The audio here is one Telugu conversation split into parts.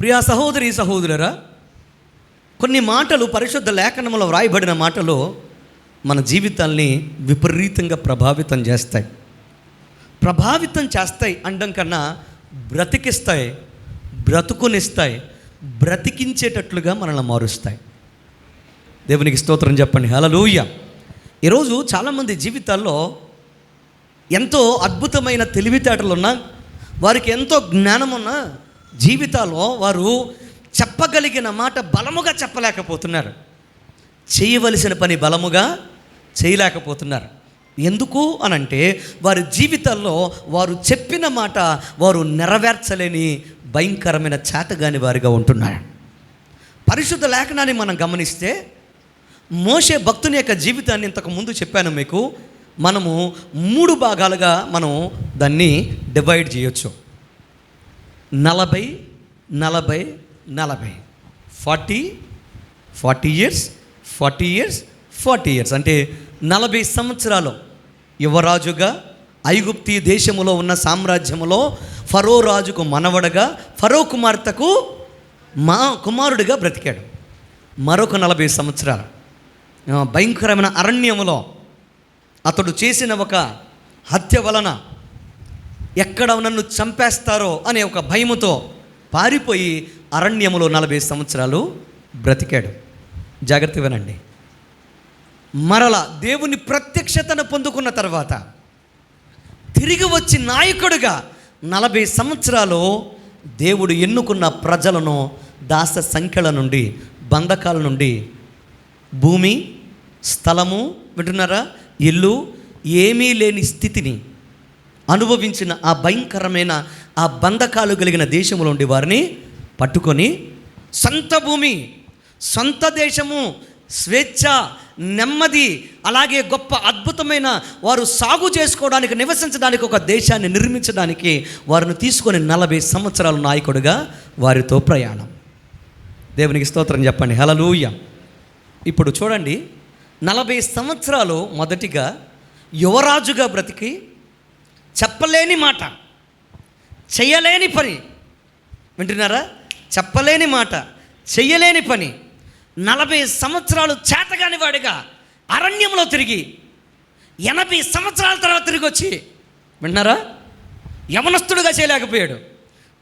ప్రియా సహోదరి సహోదరురా, కొన్ని మాటలు పరిశుద్ధ లేఖనంలో వ్రాయబడిన మాటలు మన జీవితాల్ని విపరీతంగా ప్రభావితం చేస్తాయి. ప్రభావితం చేస్తాయి అనడం కన్నా బ్రతికిస్తాయి, బ్రతుకునిస్తాయి, బ్రతికించేటట్లుగా మనల్ని మారుస్తాయి. దేవునికి స్తోత్రం చెప్పండి. హల్లెలూయా. ఈరోజు చాలామంది జీవితాల్లో ఎంతో అద్భుతమైన తెలివితేటలు ఉన్నా, వారికి ఎంతో జ్ఞానం ఉన్నా, జీవితాల్లో వారు చెప్పగలిగిన మాట బలముగా చెప్పలేకపోతున్నారు. చేయవలసిన పని బలముగా చేయలేకపోతున్నారు. ఎందుకు అనంటే వారి జీవితాల్లో వారు చెప్పిన మాట వారు నెరవేర్చలేని భయంకరమైన చేతగాని వారిగా ఉంటున్నారు. పరిశుద్ధ లేఖనాన్ని మనం గమనిస్తే మోషే భక్తుని యొక్క జీవితాన్ని ఇంతకు ముందు చెప్పాను మీకు. మనము 3 భాగాలుగా మనం దాన్ని డివైడ్ చేయొచ్చు. 40 40 40 40 ఇయర్స్ 40 ఇయర్స్ 40 ఇయర్స్ అంటే 40 సంవత్సరాలు యువరాజుగా ఐగుప్తీ దేశములో ఉన్న సామ్రాజ్యములో ఫరో రాజుకు మనవడగా, ఫరో కుమార్తెకు కుమారుడిగా బ్రతికాడు. మరొక 40 సంవత్సరాలు భయంకరమైన అరణ్యములో అతడు చేసిన ఒక హత్య వలన ఎక్కడ నన్ను చంపేస్తారో అనే ఒక భయముతో పారిపోయి అరణ్యములో 40 సంవత్సరాలు బ్రతికాడు. జాగ్రత్త వినండి. మరల దేవుని ప్రత్యక్షతను పొందుకున్న తర్వాత తిరిగి వచ్చి నాయకుడిగా 40 సంవత్సరాలు దేవుడు ఎన్నుకున్న ప్రజలను దాస సంఖ్యల నుండి, బంధకాల నుండి, భూమి, స్థలము, వింటున్నారా, ఇల్లు ఏమీ లేని స్థితిని అనుభవించిన ఆ భయంకరమైన ఆ బంధకాలు కలిగిన దేశంలో ఉండి వారిని పట్టుకొని సొంత భూమి, సొంత దేశము, స్వేచ్ఛ, నెమ్మది, అలాగే గొప్ప అద్భుతమైన వారు సాగు చేసుకోవడానికి, నివసించడానికి ఒక దేశాన్ని నిర్మించడానికి వారిని తీసుకొని 40 సంవత్సరాల నాయకుడిగా వారితో ప్రయాణం. దేవునికి స్తోత్రం చెప్పండి. హల్లెలూయా. ఇప్పుడు చూడండి, 40 సంవత్సరాలు మొదటిగా యువరాజుగా బ్రతికి చెప్పలేని మాట, చెయ్యలేని పని, వింటున్నారా, చెప్పలేని మాట, చెయ్యలేని పని, 40 సంవత్సరాలు చేతగాని వాడిగా అరణ్యంలో తిరిగి 80 సంవత్సరాల తర్వాత తిరిగి వచ్చి, వింటున్నారా, యవనస్తుడుగా చేయలేకపోయాడు,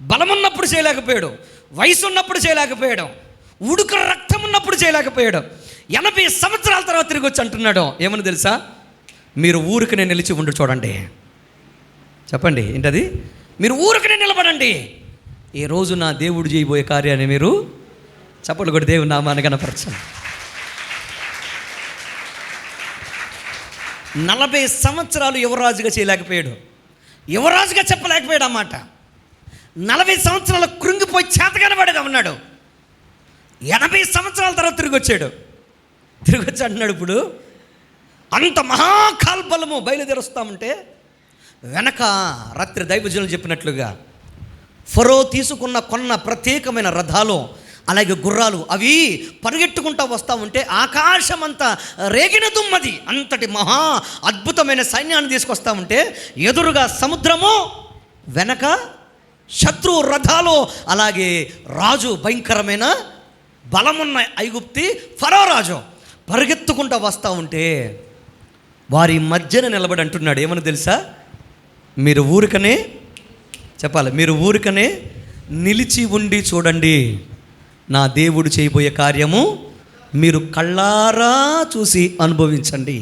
బలమున్నప్పుడు చేయలేకపోయాడు, వయసు ఉన్నప్పుడు చేయలేకపోయాడు, ఉడుకు రక్తం ఉన్నప్పుడు చేయలేకపోయాడు. 80 సంవత్సరాల తర్వాత తిరిగి వచ్చి అంటున్నాడు ఏమని తెలుసా? మీరు ఊరికనే నిలిచి ఉండి చూడండి. చెప్పండి, ఏంటది? మీరు ఊరికనే నిలబడండి, ఈ రోజు నా దేవుడు చేయబోయే కార్యాన్ని మీరు చప్పట్లు కొట్టి దేవుని నామాన్ని కనపరచండి. 40 సంవత్సరాలు యువరాజుగా చేయలేకపోయాడు, యువరాజుగా చెప్పలేకపోయాడు అన్నమాట. 40 సంవత్సరాలు కృంగిపోయి చేతగాని వాడుగా ఉన్నాడు. 80 సంవత్సరాల తర్వాత తిరిగి వచ్చి అంటున్నాడు, ఇప్పుడు అంత మహాకాల్బలము బయలుదేరుస్తామంటే వెనక రాత్రి దైవజనులు చెప్పినట్లుగా ఫరో తీసుకున్న కొన్న ప్రత్యేకమైన రథాలు, అలాగే గుర్రాలు, అవి పరిగెట్టుకుంటూ వస్తూ ఉంటే ఆకాశమంతా రేగిన దుమ్మది అంతటి మహా అద్భుతమైన సైన్యాన్ని తీసుకొస్తూ ఉంటే ఎదురుగా సముద్రము, వెనక శత్రువు రథాలు, అలాగే రాజు, భయంకరమైన బలమున్న ఐగుప్తి ఫరో రాజు పరిగెత్తుకుంటూ వస్తూ ఉంటే వారి మధ్యన నిలబడి అంటున్నాడు ఏమని తెలుసా? మీరు ఊరికనే చెప్పాలి, మీరు ఊరికనే నిలిచి ఉండి చూడండి, నా దేవుడు చేయబోయే కార్యము మీరు కళ్ళారా చూసి అనుభవించండి.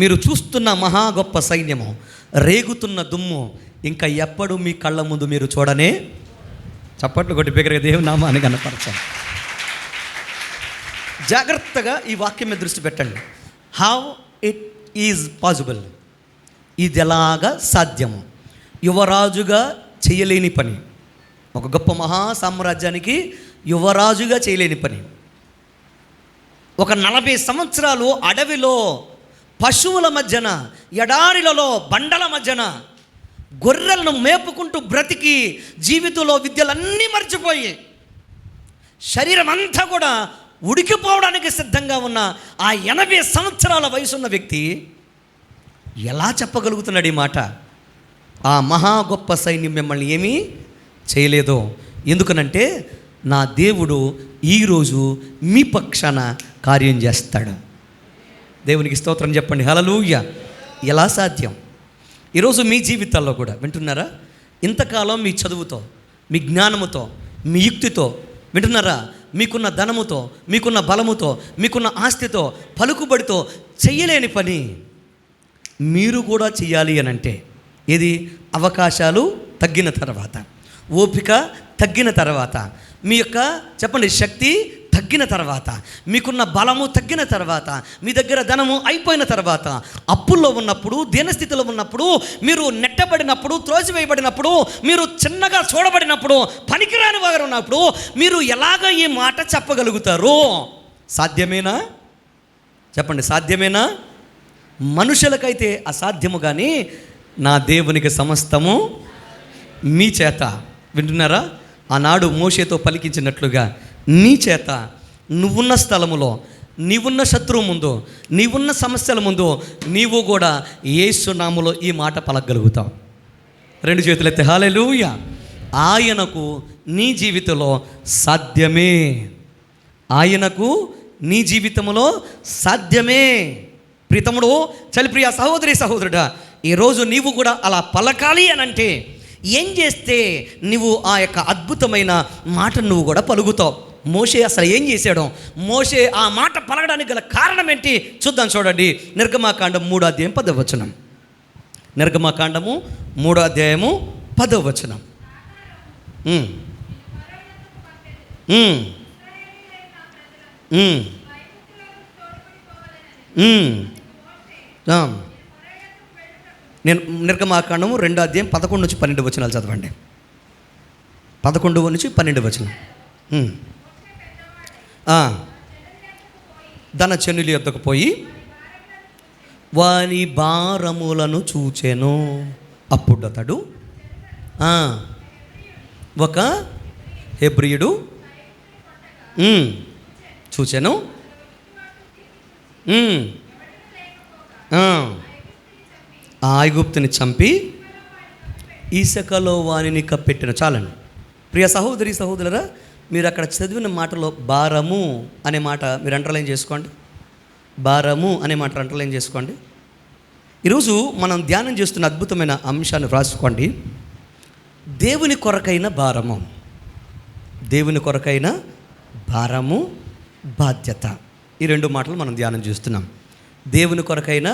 మీరు చూస్తున్న మహా గొప్ప సైన్యము, రేగుతున్న దుమ్ము ఇంకా ఎప్పుడు మీ కళ్ళ ముందు మీరు చూడనే. చప్పట్లు కొట్టి బిగ్గరగా దేవుని నామాన్ని కనపరచండి. జాగ్రత్తగా ఈ వాక్యం మీద దృష్టి పెట్టండి. హౌ ఇట్ ఈజ్ పాసిబుల్, ఇది ఎలాగా సాధ్యము? యువరాజుగా చేయలేని పని, ఒక గొప్ప మహా సామ్రాజ్యానికి యువరాజుగా చేయలేని పని, ఒక 40 సంవత్సరాలు అడవిలో పశువుల మధ్యన, ఎడారిలలో బండల మధ్యన గొర్రెలను మేపుకుంటూ బ్రతికి జీవితంలో విద్యలన్నీ మర్చిపోయి శరీరం అంతా కూడా ఉడికిపోవడానికి సిద్ధంగా ఉన్న ఆ 80 సంవత్సరాల వయసున్న వ్యక్తి ఎలా చెప్పగలుగుతున్నాడు ఈ మాట? ఆ మహా గొప్ప సైన్యం మిమ్మల్ని ఏమీ చేయలేదు. ఎందుకనంటే నా దేవుడు ఈరోజు మీ పక్షాన కార్యం చేస్తాడు. దేవునికి స్తోత్రం చెప్పండి. హల్లెలూయా. ఎలా సాధ్యం? ఈరోజు మీ జీవితాల్లో కూడా వింటున్నారా? ఇంతకాలం మీ చదువుతో, మీ జ్ఞానముతో, మీ యుక్తితో, వింటున్నారా, మీకున్న ధనముతో, మీకున్న బలముతో, మీకున్న ఆస్తితో, పలుకుబడితో చెయ్యలేని పని మీరు కూడా చెయ్యాలి అని అంటే ఇది అవకాశాలు తగ్గిన తర్వాత, ఓపిక తగ్గిన తర్వాత, మీ యొక్క చెప్పండి శక్తి తగ్గిన తర్వాత, మీకున్న బలము తగ్గిన తర్వాత, మీ దగ్గర ధనము అయిపోయిన తర్వాత, అప్పుల్లో ఉన్నప్పుడు, దీనస్థితిలో ఉన్నప్పుడు, మీరు నెట్టబడినప్పుడు, త్రోసివేయబడినప్పుడు, మీరు చిన్నగా చూడబడినప్పుడు, పనికిరాని వారు ఉన్నప్పుడు మీరు ఎలాగ ఈ మాట చెప్పగలుగుతారు? సాధ్యమేనా? చెప్పండి, సాధ్యమేనా? మనుషులకైతే అసాధ్యము, కానీ నా దేవునికి సమస్తము మీ చేత. వింటున్నారా? ఆనాడు మోషేతో పలికించినట్లుగా నీ చేత నువ్వున్న స్థలములో, నీవున్న శత్రువు ముందు, నీవున్న సమస్యల ముందు నీవు కూడా యేసు నామములో ఈ మాట పలకగలుగుతావు. రెండు చేతులెత్తి హల్లెలూయా. ఆయనకు నీ జీవితంలో సాధ్యమే. ఆయనకు నీ జీవితంలో సాధ్యమే. ప్రీతముడు, చలిప్రియ సహోదరి సహోదరుడా, ఈరోజు నీవు కూడా అలా పలకాలి అని అంటే ఏం చేస్తే నువ్వు ఆ యొక్క అద్భుతమైన మాటను నువ్వు కూడా పలుకుతావు. మోషే అసలు ఏం చేశాడు? మోషే ఆ మాట పలకడానికి గల కారణం ఏంటి చూద్దాం. చూడండి, నిర్గమాకాండం 3వ అధ్యాయం 10వ వచనం. నిర్గమాకాండము 3వ అధ్యాయము 10వ వచనం. నేను నిర్గమాకాండము 2వ అధ్యాయం 11 నుంచి 12 వచనాలు చదవండి. 11 నుంచి 12 వచనం. ధన చెన్నుల యొద్దకు పోయి వాని భారములను చూచెను. అప్పుడు అతడు ఒక హెబ్రీయుడు చూచెను. ఆ ఐగుప్తుని చంపి ఇసుకలో వానిని కప్పెట్టిన. చాలండి ప్రియ సహోదరి సహోదరులరా, మీరు అక్కడ చదివిన మాటలో భారము అనే మాట మీరు అండర్లైన్ చేసుకోండి. భారము అనే మాట అండర్లైన్ చేసుకోండి. ఈరోజు మనం ధ్యానం చేస్తున్న అద్భుతమైన అంశాన్ని రాసుకోండి. దేవుని కొరకైన భారము. దేవుని కొరకైన భారము, బాధ్యత. ఈ రెండు మాటలు మనం ధ్యానం చేస్తున్నాం. దేవుని కొరకైన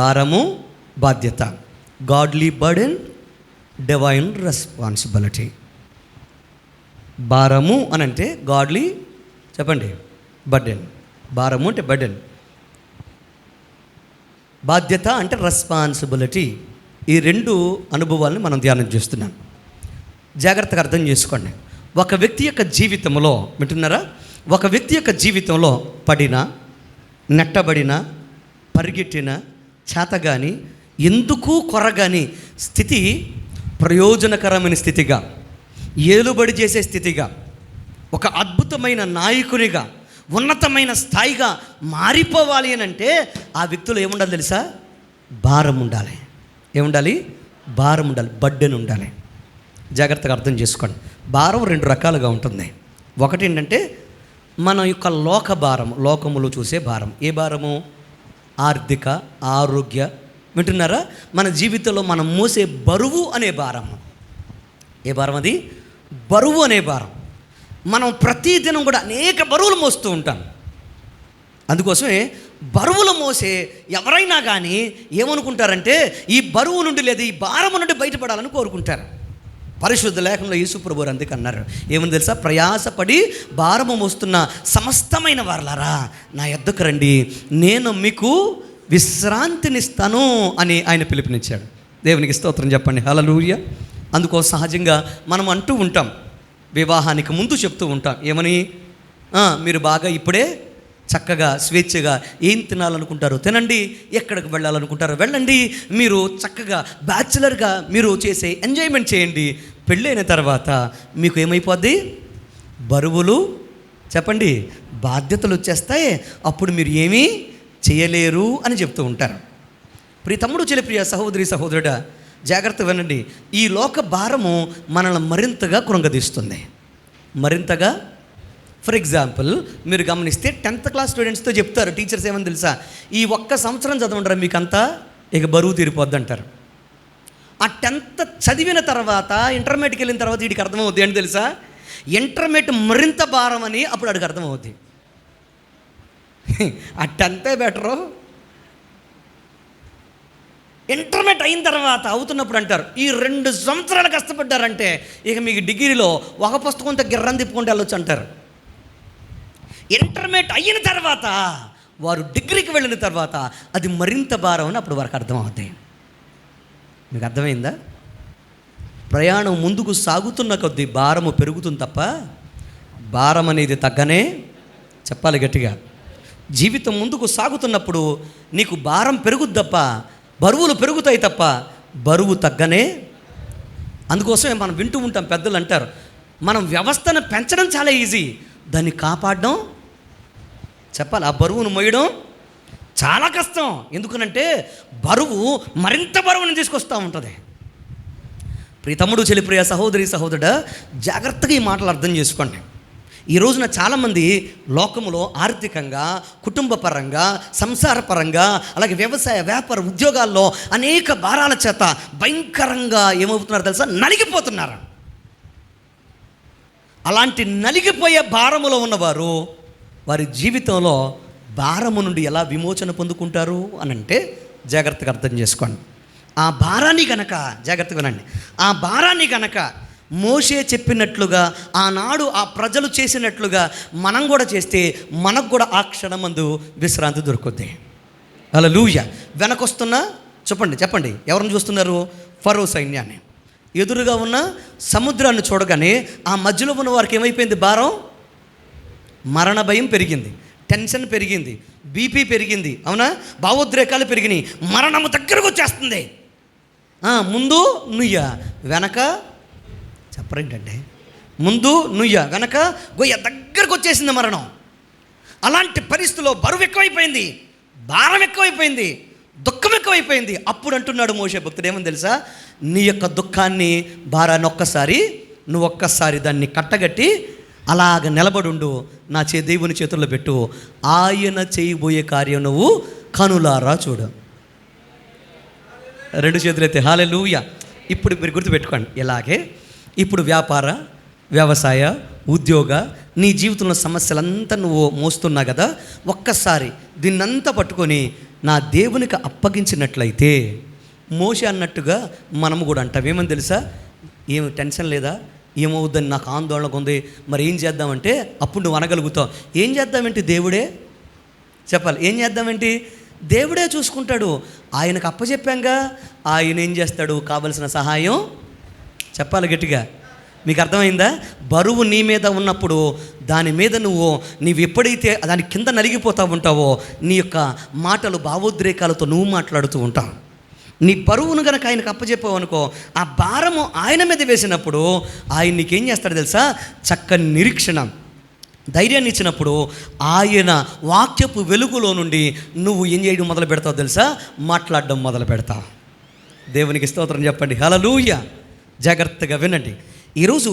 భారము, బాధ్యత. Godly burden, divine responsibility. భారము అని అంటే గాడ్లీ, చెప్పండి, బర్డెన్. భారము అంటే బర్డెన్, బాధ్యత అంటే రెస్పాన్సిబిలిటీ. ఈ రెండు అనుభవాలను మనం ధ్యానం చేస్తున్నాం. జాగ్రత్తగా అర్థం చేసుకోండి. ఒక వ్యక్తి యొక్క జీవితంలో, వింటున్నారా, ఒక వ్యక్తి యొక్క జీవితంలో పడిన, నెట్టబడిన, పరిగెట్టిన, చేతగాని, ఎందుకు కొరగాని స్థితి ప్రయోజనకరమైన స్థితిగా, ఏలుబడి చేసే స్థితిగా, ఒక అద్భుతమైన నాయకునిగా, ఉన్నతమైన స్థాయిగా మారిపోవాలి అని అంటే ఆ వ్యక్తులు ఏముండాలి తెలుసా? భారం ఉండాలి. ఏముండాలి? భారం ఉండాలి, బర్డెన్ ఉండాలి. జాగ్రత్తగా అర్థం చేసుకోండి. భారం రెండు రకాలుగా ఉంటుంది. ఒకటి ఏంటంటే మన యొక్క లోక భారం, లోకములో చూసే భారం. ఏ భారము? ఆర్థిక, ఆరోగ్య, వింటున్నారా, మన జీవితంలో మనం మోసే బరువు అనే భారము. ఏ భారం అది? బరువు అనే భారం. మనం ప్రతిదినం కూడా అనేక బరువులు మోస్తూ ఉంటాం. అందుకోసమే బరువులు మోసే ఎవరైనా కానీ ఏమనుకుంటారంటే ఈ బరువు నుండి లేదా ఈ భారము నుండి బయటపడాలని కోరుకుంటారు. పరిశుద్ధ లేఖనంలో యేసు ప్రభువు అందుకు అన్నారు, ఏమని తెలుసా? ప్రయాసపడి భారము మోస్తున్న సమస్తమైన వారలారా నా యొద్దకు రండి, నేను మీకు విశ్రాంతినిస్తాను అని ఆయన పిలుపునిచ్చాడు. దేవునికి స్తోత్రం చెప్పండి. హల్లెలూయా. అందుకో సహజంగా మనం అంటూ ఉంటాం, వివాహానికి ముందు చెప్తూ ఉంటాం, ఏమని? మీరు బాగా ఇప్పుడే చక్కగా స్వేచ్ఛగా ఏం తినాలనుకుంటారో తినండి, ఎక్కడికి వెళ్ళాలనుకుంటారో వెళ్ళండి, మీరు చక్కగా బ్యాచులర్గా మీరు చేసే ఎంజాయ్మెంట్ చేయండి. పెళ్ళైన తర్వాత మీకు ఏమైపోద్ది? బరువులు, చెప్పండి, బాధ్యతలు వచ్చేస్తాయి, అప్పుడు మీరు ఏమీ చేయలేరు అని చెప్తూ ఉంటారు. ప్రియ తమ్ముడు, చెల్లి, ప్రియ సహోదరి సహోదరుడా, జాగ్రత్త వినండి. ఈ లోక భారము మనల్ని మరింతగా కృంగదీస్తుంది. మరింతగా. ఫర్ ఎగ్జాంపుల్ మీరు గమనిస్తే 10th క్లాస్ స్టూడెంట్స్తో చెప్తారు టీచర్స్ ఏమని తెలుసా, ఈ ఒక్క సంవత్సరం చదవంటారా మీకంతా ఇక బరువు తీరిపోద్ది అంటారు. ఆ 10th చదివిన తర్వాత ఇంటర్మీడియట్కి వెళ్ళిన తర్వాత వీడికి అర్థమవుద్ది ఏంటి తెలుసా, ఇంటర్మీడియట్ మరింత భారం అని అప్పుడు వాడికి అర్థమవుద్ది. ఆ 10th బెటరు, ఇంటర్మీడియట్ అయిన తర్వాత అవుతున్నప్పుడు అంటారు ఈ 2 సంవత్సరాలు కష్టపడ్డారంటే ఇక మీకు డిగ్రీలో ఒక పుస్తకంతో గిర్రం తిప్పుకుంటూ వెళ్ళొచ్చు అంటారు. ఇంటర్మీడియట్ అయిన తర్వాత వారు డిగ్రీకి వెళ్ళిన తర్వాత అది మరింత భారం అని అప్పుడు వారికి అర్థమవుతాయి. మీకు అర్థమైందా? ప్రయాణం ముందుకు సాగుతున్న కొద్దీ భారము పెరుగుతుంది తప్ప భారం అనేది తగ్గనే. చెప్పాలి గట్టిగా. జీవితం ముందుకు సాగుతున్నప్పుడు నీకు భారం పెరుగుద్ది తప్ప, బరువులు పెరుగుతాయి తప్ప బరువు తగ్గనే. అందుకోసమే మనం వింటూ ఉంటాం, పెద్దలు అంటారు మనం వ్యవస్థను పెంచడం చాలా ఈజీ, దాన్ని కాపాడడం చెప్పాలి ఆ బరువును మోయడం చాలా కష్టం. ఎందుకనంటే బరువు మరింత బరువును తీసుకొస్తూ ఉంటుంది. ప్రియతమ్ముడు చెల్లిప్రియ సహోదరి సహోదరుడా, జాగ్రత్తగా ఈ మాటలు అర్థం చేసుకోండి. ఈ రోజున చాలామంది లోకములో ఆర్థికంగా, కుటుంబ పరంగా, సంసార పరంగా, అలాగే వ్యవసాయ వ్యాపార ఉద్యోగాల్లో అనేక భారాల చేత భయంకరంగా ఏమవుతున్నారు తెలుసా, నలిగిపోతున్నారు. అలాంటి నలిగిపోయే భారములో ఉన్నవారు వారి జీవితంలో భారము నుండి ఎలా విమోచన పొందుకుంటారు అని అంటే జాగ్రత్తగా అర్థం చేసుకోండి. ఆ భారాన్ని కనుక జాగ్రత్తగా వినండి, ఆ భారాన్ని కనుక మోషే చెప్పినట్లుగా ఆనాడు ఆ ప్రజలు చేసినట్లుగా మనం కూడా చేస్తే మనకు కూడా ఆ క్షణమందు విశ్రాంతి దొరుకుద్ది. హల్లెలూయా. వెనకొస్తున్నా చెప్పండి ఎవరిని చూస్తున్నారు? ఫరో సైన్యాన్ని. ఎదురుగా ఉన్న సముద్రాన్ని చూడగానే ఆ మధ్యలో ఉన్న వారికి ఏమైపోయింది? భారం, మరణ భయం పెరిగింది, టెన్షన్ పెరిగింది, బీపీ పెరిగింది, అవునా, భావోద్రేకాలు పెరిగినాయి, మరణము దగ్గరకు వచ్చేస్తుంది. ముందు నుయ్య, వెనక చెప్పరేంటంటే, ముందు నుయ్య, వెనక గొయ్య, దగ్గరకు వచ్చేసింది మరణం. అలాంటి పరిస్థితిలో బరువు ఎక్కువైపోయింది, భారం ఎక్కువైపోయింది, దుఃఖం ఎక్కువైపోయింది. అప్పుడు అంటున్నాడు మోషే భక్తుడు ఏమని తెలుసా, నీ యొక్క దుఃఖాన్ని, భారాన్ని నువ్వు ఒక్కసారి దాన్ని కట్టగట్టి అలాగ నిలబడుండు, నా దేవుని చేతుల్లో పెట్టు, ఆయన చేయబోయే కార్యం నువ్వు కనులారా చూడు. 2 చేతులు ఎత్తి హల్లెలూయా. ఇప్పుడు మీరు గుర్తుపెట్టుకోండి, ఇలాగే ఇప్పుడు వ్యాపార, వ్యవసాయ, ఉద్యోగ, నీ జీవితంలో సమస్యలంతా నువ్వు మోస్తున్నా కదా, ఒక్కసారి దీన్నంతా పట్టుకొని నా దేవునికి అప్పగించినట్లయితే మోషే అన్నట్టుగా మనము కూడా అంటాం. ఏమని తెలుసా, ఏమి టెన్షన్ లేదా, ఏమవుద్దని నాకు ఆందోళనగా ఉంది, మరి ఏం చేద్దామంటే అప్పుడు నువ్వు అనగలుగుతావు. ఏం చేద్దామేంటి, దేవుడే చెప్పాలి. ఏం చేద్దామేంటి, దేవుడే చూసుకుంటాడు. ఆయనకు అప్పచెప్పాంగా, ఆయన ఏం చేస్తాడు, కావలసిన సహాయం చెప్పాలి గట్టిగా. మీకు అర్థమైందా? బరువు నీ మీద ఉన్నప్పుడు దాని మీద నీవు ఎప్పుడైతే దాని కింద నలిగిపోతూ ఉంటావో నీ యొక్క మాటలు భావోద్రేకాలతో నువ్వు మాట్లాడుతూ ఉంటావు. నీ బరువును కనుక ఆయనకు అప్పచెప్పావు అనుకో, ఆ భారము ఆయన మీద వేసినప్పుడు ఆయన నీకేం చేస్తాడు తెలుసా, చక్కని నిరీక్షణ, ధైర్యాన్ని ఇచ్చినప్పుడు ఆయన వాక్యపు వెలుగులో నుండి నువ్వు ఏం చేయడం మొదలు పెడతావు తెలుసా, మాట్లాడడం మొదలు పెడతావు. దేవునికి స్తోత్రం చెప్పండి, హల్లెలూయా. జాగ్రత్తగా వినండి. ఈరోజు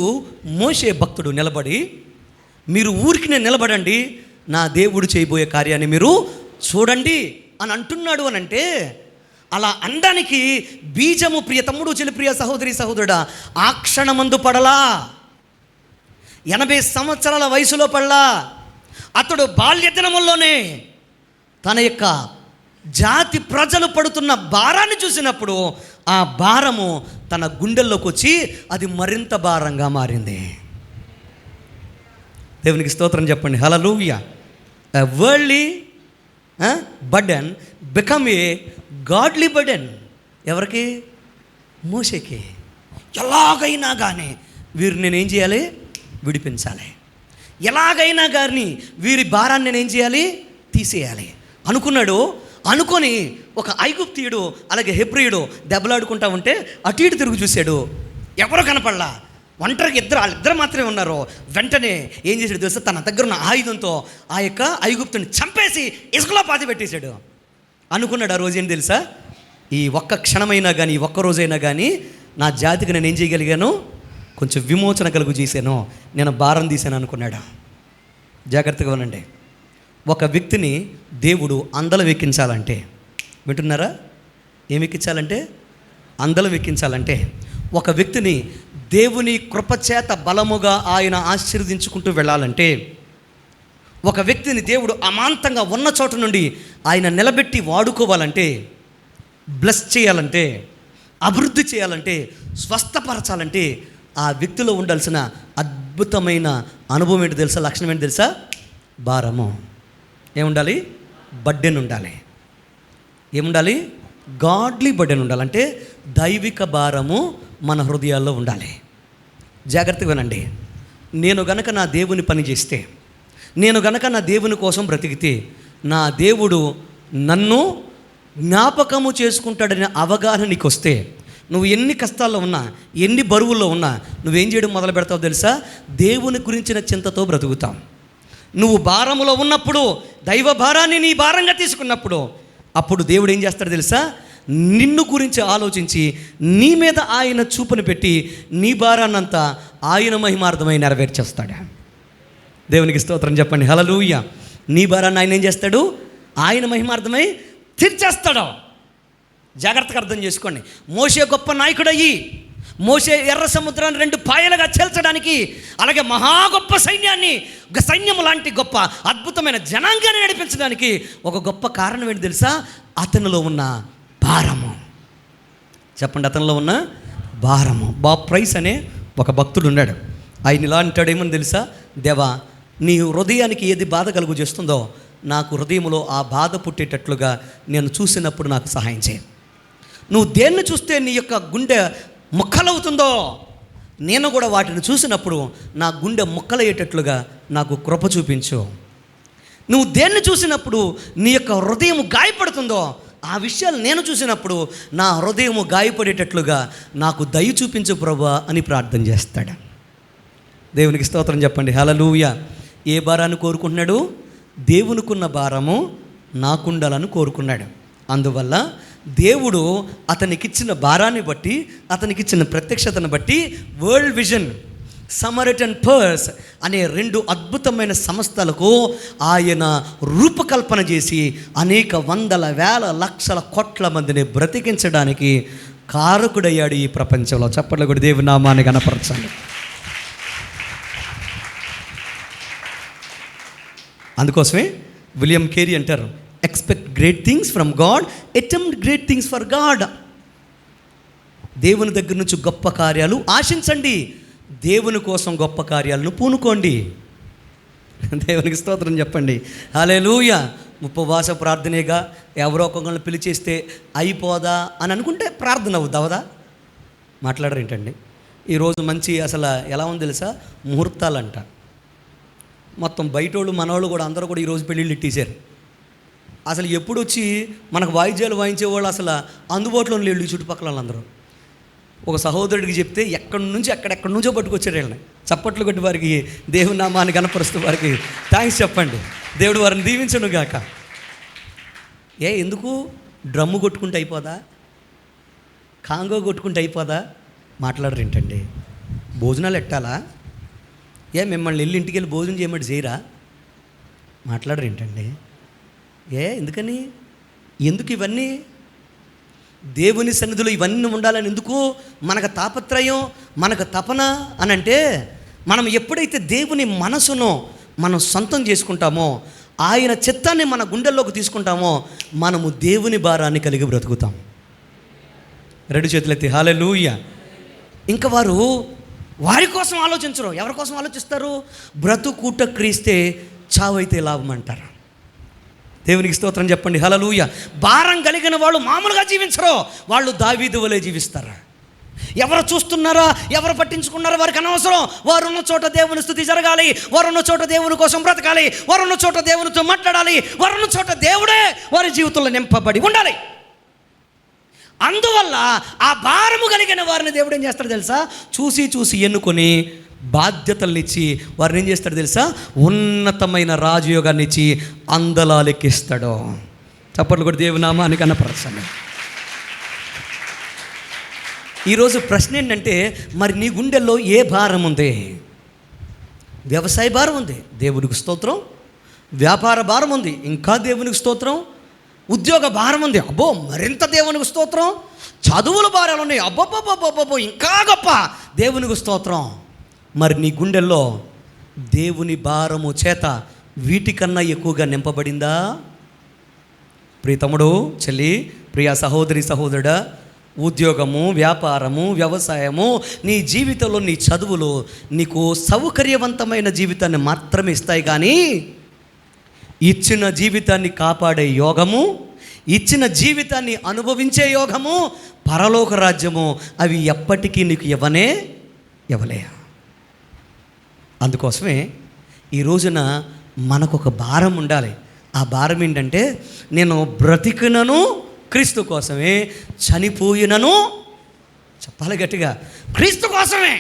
మోషే భక్తుడు నిలబడి, మీరు ఊరికి నిలబడండి, నా దేవుడు చేయబోయే కార్యాన్ని మీరు చూడండి అని అంటున్నాడు. అని అంటే అలా అనడానికి బీజము ప్రియతమ్ముడు చెల్లిప్రియ సహోదరి సహోదరుడా ఆ క్షణమందు పడలా, 80 సంవత్సరాల వయసులో పడలా. అతడు బాల్య దినముల్లోనే తన యొక్క జాతి ప్రజలు పడుతున్న భారాన్ని చూసినప్పుడు ఆ భారము తన గుండెల్లోకి వచ్చి అది మరింత భారంగా మారింది. దేవునికి స్తోత్రం చెప్పండి, hallelujah. A worldly burden become a godly burden. ఎవరికి? మోషేకి. ఎలాగైనా కానీ వీరు నేనేం చేయాలి, విడిపించాలి, ఎలాగైనా కానీ వీరి భారాన్ని నేనేం చేయాలి, తీసేయాలి అనుకున్నాడు. అనుకొని ఒక ఐగుప్తీయుడు అలాగే హెబ్రీయుడు దెబ్బలాడుకుంటా ఉంటే అటు ఇటు తిరుగు చూశాడు, ఎవరు కనపడలా, ఒంటరికి వాళ్ళిద్దరు మాత్రమే ఉన్నారు. వెంటనే ఏం చేశాడు తెలుసా, తన దగ్గర ఉన్న ఆయుధంతో ఆ యొక్క ఐగుప్తుని చంపేసి ఇసుకలో పాతి పెట్టేశాడు. అనుకున్నాడు ఆ రోజు ఏం తెలుసా, ఈ ఒక్క క్షణమైనా కానీ, ఈ ఒక్క రోజైనా కానీ నా జాతికి నేను ఏం చేయగలిగాను, కొంచెం విమోచన కలుగు చేశాను, నేను భారం తీశాను అనుకున్నాడు. జాగ్రత్తగా వినండి. ఒక వ్యక్తిని దేవుడు అందలం ఎక్కించాలంటే, వింటున్నారా? ఏమి ఎక్కించాలంటే? అందలం ఎక్కించాలంటే, ఒక వ్యక్తిని దేవుని కృపచేత బలముగా ఆయన ఆశీర్వదించుకుంటూ వెళ్ళాలంటే, ఒక వ్యక్తిని దేవుడు అమాంతంగా ఉన్న చోట నుండి ఆయన నిలబెట్టి వాడుకోవాలంటే, బ్లెస్ చేయాలంటే, అభివృద్ధి చేయాలంటే, స్వస్థపరచాలంటే, ఆ వ్యక్తిలో ఉండాల్సిన అద్భుతమైన అనుభవం ఏంటి తెలుసా? లక్షణం ఏంటి తెలుసా? భారము. ఏముండాలి? బర్డెన్ ఉండాలి. ఏముండాలి? గాడ్లీ బర్డెన్ ఉండాలి. అంటే దైవిక భారము మన హృదయాల్లో ఉండాలి. జాగ్రత్తగా వినండి. నేను గనక నా దేవుని పని చేస్తే, నేను గనక నా దేవుని కోసం బ్రతికితే, నా దేవుడు నన్ను జ్ఞాపకము చేసుకుంటాడనే అవగాహన నీకు వస్తే, నువ్వు ఎన్ని కష్టాల్లో ఉన్నా, ఎన్ని బరువుల్లో ఉన్నా, నువ్వేం చేయడం మొదలు పెడతావు తెలుసా? దేవుని గురించిన చింతతో బ్రతుకుతాం. నువ్వు భారములో ఉన్నప్పుడు, దైవ భారాన్ని నీ భారంగా తీసుకున్నప్పుడు, అప్పుడు దేవుడు ఏం చేస్తాడు తెలుసా? నిన్ను గురించి ఆలోచించి నీ మీద ఆయన చూపుని పెట్టి నీ భారాన్నంతా ఆయన మహిమార్థమై నెరవేర్చేస్తాడు. దేవునికి స్తోత్రం చెప్పండి. హల్లెలూయా. నీ భారాన్ని ఆయన ఏం చేస్తాడు? ఆయన మహిమార్థమై తీర్చేస్తాడు. జాగ్రత్తగా అర్థం చేసుకోండి. మోషే గొప్ప నాయకుడయ్యి, మోషే ఎర్ర సముద్రాన్ని 2 పాయలుగా చేల్చడానికి, అలాగే మహా గొప్ప సైన్యాన్ని, ఒక సైన్యం లాంటి గొప్ప అద్భుతమైన జనాంగాన్ని నడిపించడానికి ఒక గొప్ప కారణం ఏంటి తెలుసా? అతనిలో ఉన్న భారము. చెప్పండి, అతనిలో ఉన్న భారము. బాబ్ ప్రైస్ అనే ఒక భక్తుడు ఉన్నాడు. ఆయన ఇలా అంటాడేమని తెలుసా? దేవా, నీ హృదయానికి ఏది బాధ కలుగు చేస్తుందో, నాకు హృదయంలో ఆ బాధ పుట్టేటట్లుగా నేను చూసినప్పుడు నాకు సహాయం చేయి. నువ్వు దేన్ని చూస్తే నీ యొక్క గుండె ముక్కలవుతుందో, నేను కూడా వాటిని చూసినప్పుడు నా గుండె ముక్కలయ్యేటట్లుగా నాకు కృప చూపించు. నువ్వు దేన్ని చూసినప్పుడు నీ యొక్క హృదయం గాయపడుతుందో, ఆ విషయాలు నేను చూసినప్పుడు నా హృదయము గాయపడేటట్లుగా నాకు దయ చూపించు ప్రభువా అని ప్రార్థన చేస్తాడు. దేవునికి స్తోత్రం చెప్పండి. హల్లెలూయా. ఏ భారాన్ని కోరుకుంటున్నాడు? దేవునికున్న భారము నాకుండాలని కోరుకున్నాడు. అందువల్ల దేవుడు అతనికిచ్చిన భారాన్ని బట్టి, అతనికిచ్చిన ప్రత్యక్షతను బట్టి వరల్డ్ విజన్, సమరిటన్ పర్స్ అనే 2 అద్భుతమైన సంస్థలకు ఆయన రూపకల్పన చేసి అనేక వందల వేల లక్షల కోట్ల మందిని బ్రతికించడానికి కారకుడయ్యాడు ఈ ప్రపంచంలో. చప్పట్లు కూడా దేవుని నామాన్ని గణపరచాలి. అందుకోసమే విలియం కేరీ అంటారు, expect great things from God, attempt great things for God. దేవుని దగ్గర నుంచి గొప్ప కార్యాలు ఆశించండి, దేవుని కోసం గొప్ప కార్యాలను పూనుకోండి. దేవునికి స్తోత్రం చెప్పండి. హల్లెలూయా. ఉపవాస ప్రార్థనేగా ఎవరో ఒకరిని పిలిచేస్తే అయిపోదా అని అనుకుంటే ప్రార్థన అవుద్దావదా? మాట్లాడరు ఏంటండి? ఈరోజు మంచి అసలు ఎలా ఉంది తెలుసా? ముహూర్తాలంట. మొత్తం బయటోళ్ళు మనోళ్ళు కూడా అందరూ కూడా ఈరోజు పెళ్ళిళ్ళు ఇట్టేశారు. అసలు ఎప్పుడు వచ్చి మనకు వాయిద్యాలు వాయించేవాళ్ళు అసలు అందుబాటులో లేళ్ళు ఈ చుట్టుపక్కల వాళ్ళందరూ. ఒక సహోదరుడికి చెప్తే ఎక్కడెక్కడి నుంచో పట్టుకొచ్చారు వీళ్ళని. చప్పట్లు కొట్టి వారికి దేవుని నామాన్ని గణపరుస్తూ వారికి థ్యాంక్స్ చెప్పండి. దేవుడు వారిని దీవించను గాక. ఎందుకు డ్రమ్ము కొట్టుకుంటే అయిపోదా? కాంగో కొట్టుకుంటే అయిపోదా? మాట్లాడరు ఏంటండి? భోజనాలు ఎట్టాలా? మిమ్మల్ని ఇంటికి వెళ్ళి భోజనం చేయమంటే చేయరా? మాట్లాడరు ఏంటండి? ఎందుకని? ఎందుకు ఇవన్నీ? దేవుని సన్నిధిలో ఇవన్నీ ఉండాలని ఎందుకు మనకు తాపత్రయం, మనకు తపన అని అంటే, మనం ఎప్పుడైతే దేవుని మనసును మనం సొంతం చేసుకుంటామో, ఆయన చిత్తాన్ని మన గుండెల్లోకి తీసుకుంటామో, మనము దేవుని భారాన్ని కలిగి బ్రతుకుతాం. 2 చేతులెత్తి హల్లెలూయా. ఇంకా వారి కోసం ఆలోచించరు. ఎవరి కోసం ఆలోచిస్తారు? బ్రతుకుట క్రీస్తే చావైతే లాభం అంటారు. దేవునికి స్తోత్రం చెప్పండి. హల్లెలూయా. భారం కలిగిన వాళ్ళు మామూలుగా జీవించరు, వాళ్ళు దావీదు వలె జీవిస్తారు. ఎవరు చూస్తున్నారా, ఎవరు పట్టించుకున్నారో వారికి అనవసరం. వారున్న చోట దేవుని స్తుతి జరగాలి, వారున్న చోట దేవుని కోసం బ్రతకాలి, వారున్న చోట దేవునితో మాట్లాడాలి, వారున్న చోట దేవుడే వారి జీవితంలో నింపబడి ఉండాలి. అందువల్ల ఆ భారము కలిగిన వారిని దేవుడు ఏం చేస్తాడు తెలుసా? చూసి ఎన్నుకొని బాధ్యతలనిచ్చి వారిని ఏం చేస్తాడు తెలుసా? ఉన్నతమైన రాజయోగాన్ని ఇచ్చి అందలాలెక్కిస్తాడు. చప్పట్లు కూడా దేవుని నామానికి కనపరచండి. ఈరోజు ప్రశ్న ఏంటంటే, మరి నీ గుండెల్లో ఏ భారం ఉంది? వ్యవసాయ భారం ఉంది, దేవునికి స్తోత్రం. వ్యాపార భారం ఉంది, ఇంకా దేవునికి స్తోత్రం. ఉద్యోగ భారం ఉంది, అబ్బో మరింత దేవునికి స్తోత్రం. చదువుల భారాలు ఉన్నాయి, అబ్బబ్బబ్బబ్బబ్బో ఇంకా గొప్ప, దేవునికి స్తోత్రం. మరి నీ గుండెల్లో దేవుని భారము చేత వీటికన్నా ఎక్కువగా నింపబడిందా? ప్రియ తమ్ముడు, చెల్లి, ప్రియ సహోదరి, సహోదరుడా, ఉద్యోగము, వ్యాపారము, వ్యవసాయము, నీ జీవితంలో నీ చదువులు నీకు సౌకర్యవంతమైన జీవితాన్ని మాత్రమే ఇస్తాయి. కానీ ఇచ్చిన జీవితాన్ని కాపాడే యోగము, ఇచ్చిన జీవితాన్ని అనుభవించే యోగము, పరలోక రాజ్యము, అవి ఎప్పటికీ నీకు ఇవ్వలే. అందుకోసమే ఈ రోజున మనకొక భారం ఉండాలి. ఆ భారం ఏంటంటే, నేను బ్రతికినను క్రీస్తు కోసమే, చనిపోయినను, చెప్పాలి గట్టిగా, క్రీస్తు కోసమే.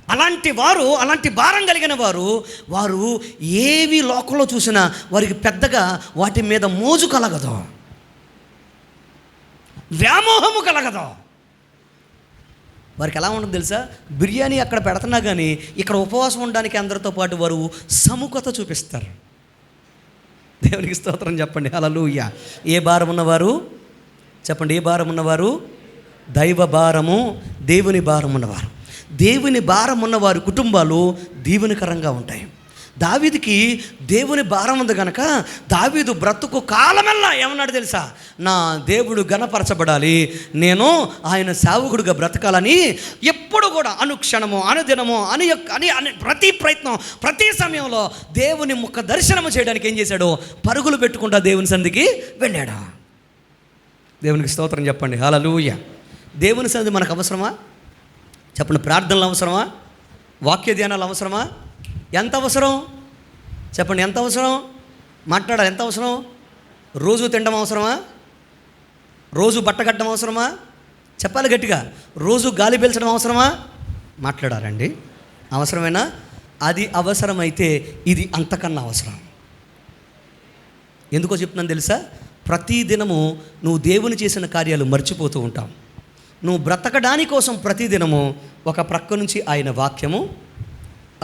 అలాంటి వారు, అలాంటి భారం కలిగిన వారు ఏవి లోకంలో చూసినా వారికి పెద్దగా వాటి మీద మోజు కలగదు, వ్యామోహము కలగదు. వారికి ఎలా ఉంటుంది తెలుసా? బిర్యానీ అక్కడ పెడుతున్నా కానీ ఇక్కడ ఉపవాసం ఉండడానికి అందరితో పాటు వారు సముఖత చూపిస్తారు. దేవునికి స్తోత్రం చెప్పండి, హల్లెలూయా. ఏ భారం ఉన్నవారు చెప్పండి? ఏ భారం ఉన్నవారు? దైవ భారము, దేవుని భారం ఉన్నవారు. దేవుని భారం ఉన్నవారి కుటుంబాలు దీవెనకరంగా ఉంటాయి. దావీదుకి దేవుని భారం ఉంది కనుక దావీదు బ్రతుకు కాలమెల్లా ఏమన్నాడు తెలుసా? నా దేవుడు ఘనపరచబడాలి, నేను ఆయన సేవకుడిగా బ్రతకాలని ఎప్పుడు కూడా అనుక్షణము, అనుదినము, అని ప్రతి ప్రయత్నం, ప్రతి సమయంలో దేవుని ముఖ దర్శనము చేయడానికి ఏం చేశాడు? పరుగులు పెట్టుకుంటా దేవుని సన్నిధికి వెళ్ళాడు. దేవునికి స్తోత్రం చెప్పండి, హల్లెలూయా. దేవుని సన్నిధి మనకు అవసరమా? చెప్పండి. ప్రార్థనలు అవసరమా? వాక్య ధ్యానాలు అవసరమా? ఎంత అవసరం చెప్పండి? ఎంత అవసరం? మాట్లాడాలి. ఎంత అవసరం? రోజు తినడం అవసరమా? రోజు బట్టగట్టడం అవసరమా? చెప్పాలి గట్టిగా. రోజు గాలి పీల్చడం అవసరమా? మాట్లాడాలండి. అవసరమేనా? అది అవసరమైతే ఇది అంతకన్నా అవసరం. ఎందుకో చెప్తున్నాను తెలుసా? ప్రతి దినము నువ్వు దేవుని చేసిన కార్యాలు మర్చిపోతూ ఉంటావు. నువ్వు బ్రతకడాని కోసం ప్రతిదినము ఒక ప్రక్క నుంచి ఆయన వాక్యము,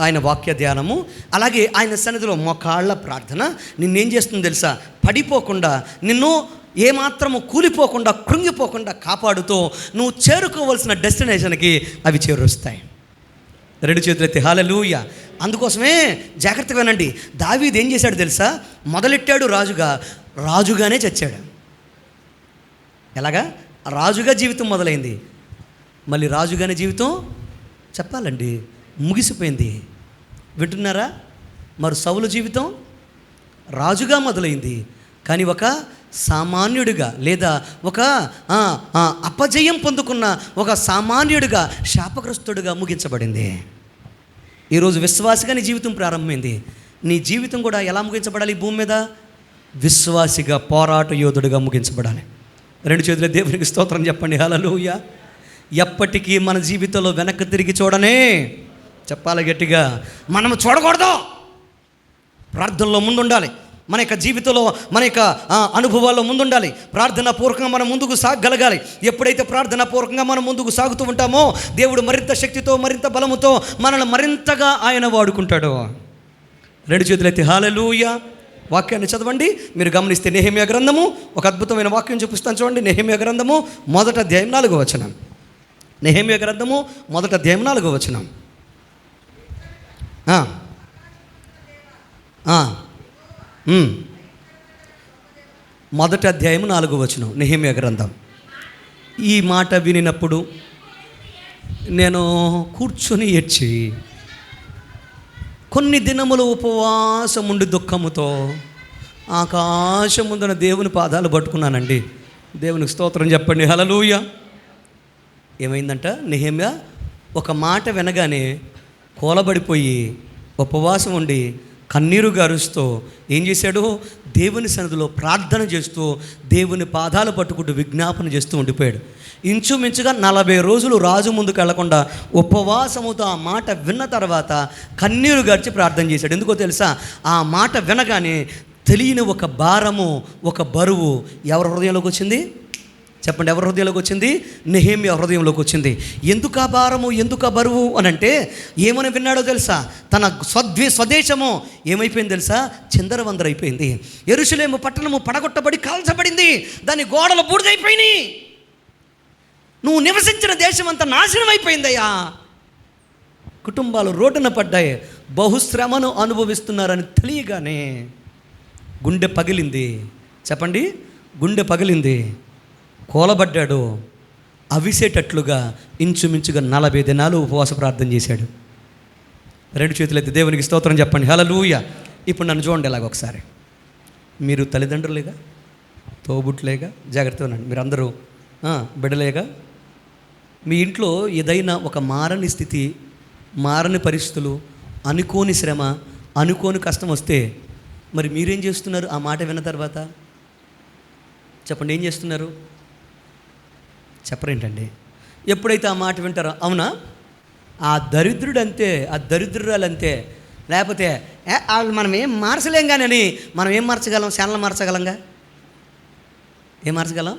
ఆయన వాక్య ధ్యానము, అలాగే ఆయన సన్నిధిలో మోకాళ్ళ ప్రార్థన నిన్నేం చేస్తుంది తెలుసా? పడిపోకుండా, నిన్ను ఏమాత్రము కూలిపోకుండా, కృంగిపోకుండా కాపాడుతూ నువ్వు చేరుకోవాల్సిన డెస్టినేషన్కి అవి చేరుస్తాయి. రెండు చేతులు ఎత్తి హల్లెలూయా. అందుకోసమే జాగ్రత్తగా వినండి. దావీదు ఏం చేశాడు తెలుసా? మొదలెట్టాడు రాజుగానే చచ్చాడు. ఎలాగా? రాజుగా జీవితం మొదలైంది, మళ్ళీ రాజుగానే జీవితం చెప్పాలండి ముగిసిపోయింది. వింటున్నారా? మరి సౌలు జీవితం రాజుగా మొదలైంది, కానీ ఒక సామాన్యుడిగా, లేదా ఒక అపజయం పొందుకున్న ఒక సామాన్యుడిగా, శాపగ్రస్తుడిగా ముగించబడింది. ఈరోజు విశ్వాసిగా నీ జీవితం ప్రారంభమైంది. నీ జీవితం కూడా ఎలా ముగించబడాలి? భూమి మీద విశ్వాసిగా, పోరాట యోధుడిగా ముగించబడాలి. రెండు చేతుల దేవునికి స్తోత్రం చెప్పండి, హల్లెలూయా. ఎప్పటికీ మన జీవితంలో వెనక్కి తిరిగి చూడనే, చెప్పాలి గట్టిగా, మనము చూడకూడదు. ప్రార్థనలో ముందుండాలి. మన యొక్క జీవితంలో, మన యొక్క అనుభవాల్లో ముందుండాలి. ప్రార్థనా పూర్వకంగా మనం ముందుకు సాగగలగాలి. ఎప్పుడైతే ప్రార్థనా పూర్వకంగా మనం ముందుకు సాగుతూ ఉంటామో, దేవుడు మరింత శక్తితో, మరింత బలముతో మనల్ని మరింతగా ఆయన వాడుకుంటాడు. రెండు చేతులైతే హల్లెలూయా. వాక్యాన్ని చదవండి. మీరు గమనిస్తే నెహెమ్యా గ్రంథము, ఒక అద్భుతమైన వాక్యం చూపిస్తాను చూడండి. నెహెమ్యా గ్రంథము 1వ అధ్యాయం 4వ వచనం. నెహెమ్యా గ్రంథము 1వ అధ్యాయం 4వ వచనం. 1వ అధ్యాయం 4వ వచనం నెహెమ్యా గ్రంథం. ఈ మాట వినినప్పుడు నేను కూర్చొని ఏడ్చి కొన్ని దినములు ఉపవాసం ఉండి దుఃఖముతో ఆకాశముందున దేవుని పాదాలు పట్టుకున్నానండి. దేవునికి స్తోత్రం చెప్పండి, హల్లెలూయా. ఏమైందంట? నెహెమ్యా ఒక మాట వినగానే కూలబడిపోయి ఉపవాసం ఉండి కన్నీరు గారుస్తూ ఏం చేశాడు? దేవుని సన్నిధిలో ప్రార్థన చేస్తూ, దేవుని పాదాలు పట్టుకుంటూ విజ్ఞాపన చేస్తూ ఉండిపోయాడు. ఇంచుమించుగా 40 రోజులు రాజు ముందుకు వెళ్లకుండా ఉపవాసముతో ఆ మాట విన్న తర్వాత కన్నీరు గడిచి ప్రార్థన చేశాడు. ఎందుకో తెలుసా? ఆ మాట వినగానే తెలియని ఒక భారము, ఒక బరువు ఎవరి హృదయంలోకి వచ్చింది? చెప్పండి, ఎవరి హృదయంలోకి వచ్చింది? నెహెమ్యా హృదయంలోకి వచ్చింది. ఎందుకు ఆ భారము, ఎందుకు ఆ బరువు అని అంటే ఏమని విన్నాడో తెలుసా? తన స్వదేశము ఏమైపోయింది తెలుసా? చిందరవందరైపోయింది. యెరూషలేము పట్టణము పడగొట్టబడి కాల్చబడింది. దాని గోడలు బూడిదైపోయినాయి. నువ్వు నివసించిన దేశం అంతా నాశనం అయిపోయిందయ్యా. కుటుంబాలు రోడ్డున పడ్డాయి. బహుశ్రమను అనుభవిస్తున్నారని తెలియగానే గుండె పగిలింది. చెప్పండి, గుండె పగిలింది. కూలబడ్డాడు. అవిసేటట్లుగా ఇంచుమించుగా 40 దినాలు ఉపవాస ప్రార్థన చేశాడు. 2 చేతులు ఎత్తి దేవునికి స్తోత్రం చెప్పండి. హల్లెలూయా. ఇప్పుడు నన్ను చూడండి ఇలాగ ఒకసారి. మీరు తల్లిదండ్రులేగా, తోబుట్లేగా, జాగ్రత్తగా ఉండండి. మీరు అందరూ బిడ్డలేగా. మీ ఇంట్లో ఏదైనా ఒక మారని స్థితి, మారని పరిస్థితులు, అనుకోని శ్రమ, అనుకోని కష్టం వస్తే మరి మీరేం చేస్తున్నారు? ఆ మాట విన్న తర్వాత చెప్పండి, ఏం చేస్తున్నారు? చెప్పరేంటండి? ఎప్పుడైతే ఆ మాట వింటారో, అవునా ఆ దరిద్రుడు అంతే, ఆ దరిద్రురాలు అంతే, లేకపోతే వాళ్ళు మనం ఏం మార్చలేం కానీ మనం ఏం మార్చగలం? ఛానల్ మార్చగలంగా? ఏం మార్చగలం?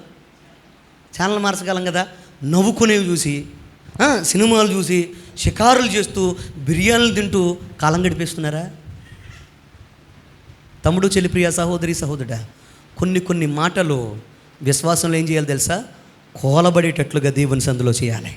ఛానల్ మార్చగలం కదా. నవ్వుకునేవి చూసి, సినిమాలు చూసి, షికారులు చేస్తూ, బిర్యానీలు తింటూ కాలం గడిపేస్తున్నారా? తమ్ముడు, చెల్లిప్రియ, సహోదరి, సహోదరుడా, కొన్ని మాటలు విశ్వాసంలో ఏం చేయాలి తెలుసా? కోలబడేటట్లుగా దేవుని సందులో చేయాలి.